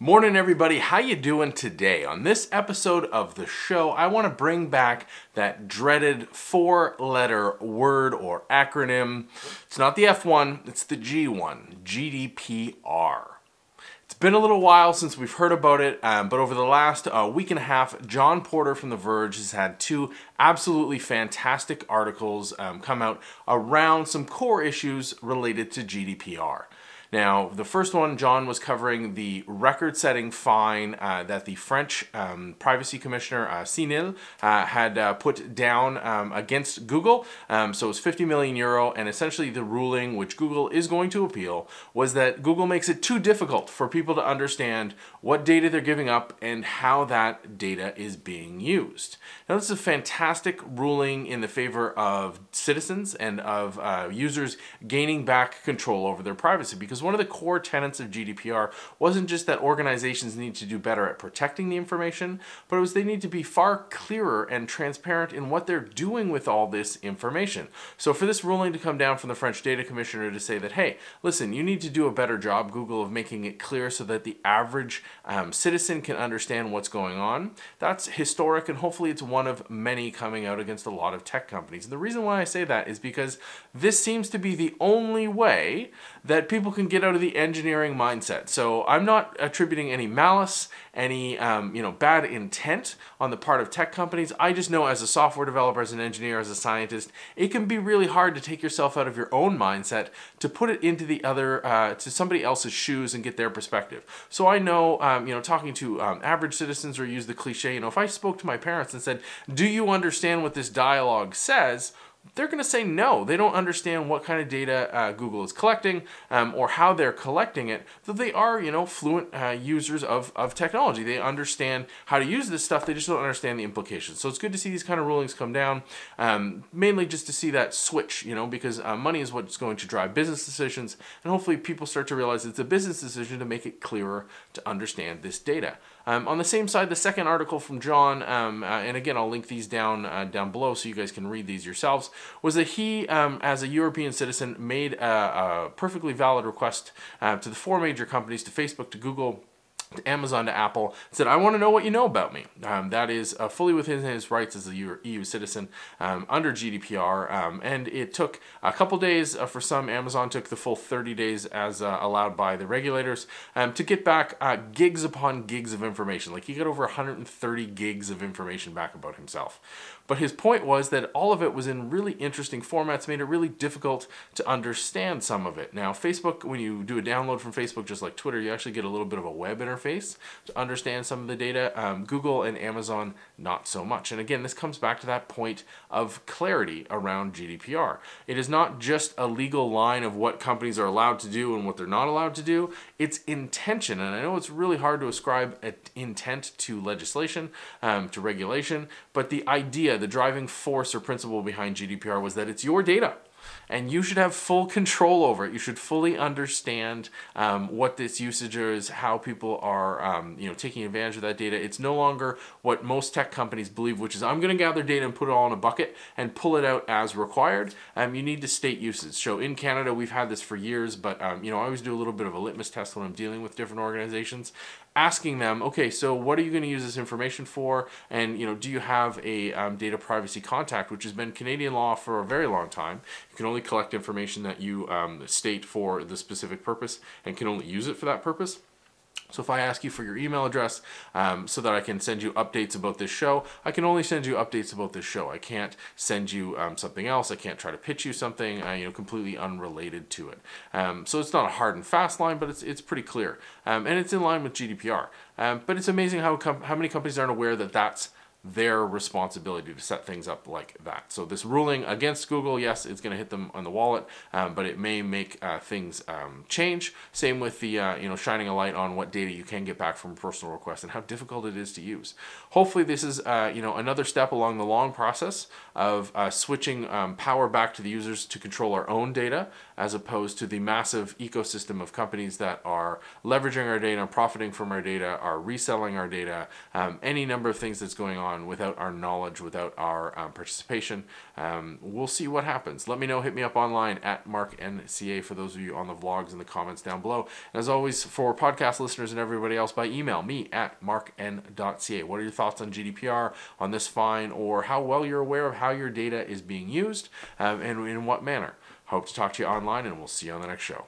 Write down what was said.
Morning everybody, how you doing today? On this episode of the show, I want to bring back that dreaded four-letter word or acronym. It's not the F1, it's the G1, GDPR. It's been a little while since we've heard about it, but over the last week and a half, John Porter from The Verge has had two absolutely fantastic articles come out around some core issues related to GDPR. Now, the first one, John was covering the record-setting fine that the French Privacy Commissioner, CNIL, had put down against Google. So it was 50 million euro, and essentially the ruling, which Google is going to appeal, was that Google makes it too difficult for people to understand what data they're giving up and how that data is being used. Now, this is a fantastic ruling in the favor of citizens and of users gaining back control over their privacy, because one of the core tenets of GDPR wasn't just that organizations need to do better at protecting the information, but it was they need to be far clearer and transparent in what they're doing with all this information. So for this ruling to come down from the French Data Commissioner to say that, hey, listen, you need to do a better job, Google, of making it clear so that the average citizen can understand what's going on, that's historic, and hopefully it's one of many coming out against a lot of tech companies. And the reason why I say that is because this seems to be the only way that people can get out of the engineering mindset. So I'm not attributing any malice, any bad intent on the part of tech companies. I just know as a software developer, as an engineer, as a scientist, it can be really hard to take yourself out of your own mindset to put it into the other, to somebody else's shoes and get their perspective. So I know, talking to average citizens, or use the cliche, if I spoke to my parents and said, do you understand what this dialogue says? They're going to say no. They don't understand what kind of data Google is collecting or how they're collecting it. Though they are, fluent users of technology. They understand how to use this stuff. They just don't understand the implications. So it's good to see these kind of rulings come down, mainly just to see that switch, because money is what's going to drive business decisions. And hopefully people start to realize it's a business decision to make it clearer to understand this data. On the same side, the second article from John, and again, I'll link these down below so you guys can read these yourselves, was that he, as a European citizen, made a perfectly valid request to the four major companies, to Facebook, to Google, to Amazon, to Apple, said, I want to know what you know about me. That is fully within his rights as a EU citizen under GDPR, and it took a couple days for some. Amazon took the full 30 days as allowed by the regulators to get back gigs upon gigs of information. Like, he got over 130 gigs of information back about himself. But his point was that all of it was in really interesting formats, made it really difficult to understand some of it. Now, Facebook, when you do a download from Facebook, just like Twitter, you actually get a little bit of a web interface to understand some of the data. Google and Amazon, not so much. And again, this comes back to that point of clarity around GDPR. It is not just a legal line of what companies are allowed to do and what they're not allowed to do. It's intention. And I know it's really hard to ascribe an intent to legislation, to regulation, but the idea, the driving force or principle behind GDPR was that it's your data, and you should have full control over it. You should fully understand what this usage is, how people are taking advantage of that data. It's no longer what most tech companies believe, which is, I'm going to gather data and put it all in a bucket and pull it out as required. You need to state usage. So in Canada, we've had this for years, but I always do a little bit of a litmus test when I'm dealing with different organizations, asking them, okay, so what are you going to use this information for? And do you have a data privacy contact, which has been Canadian law for a very long time. You can only collect information that you state for the specific purpose, and can only use it for that purpose. So if I ask you for your email address so that I can send you updates about this show, I can only send you updates about this show. I can't send you something else. I can't try to pitch you something completely unrelated to it. So it's not a hard and fast line, but it's pretty clear. And it's in line with GDPR. But it's amazing how many companies aren't aware that that's their responsibility to set things up like that. So this ruling against Google, yes, it's going to hit them on the wallet, but it may make things change. Same with the shining a light on what data you can get back from a personal request and how difficult it is to use. Hopefully this is another step along the long process of switching power back to the users to control our own data, as opposed to the massive ecosystem of companies that are leveraging our data, profiting from our data, are reselling our data, any number of things that's going on without our knowledge, without our participation. We'll see what happens. Let me know. Hit me up online at MarkNCA for those of you on the vlogs in the comments down below. And as always, for podcast listeners and everybody else, by email, me at markn.ca. What are your thoughts on GDPR, on this fine, or how well you're aware of how your data is being used, and in what manner? Hope to talk to you online, and we'll see you on the next show.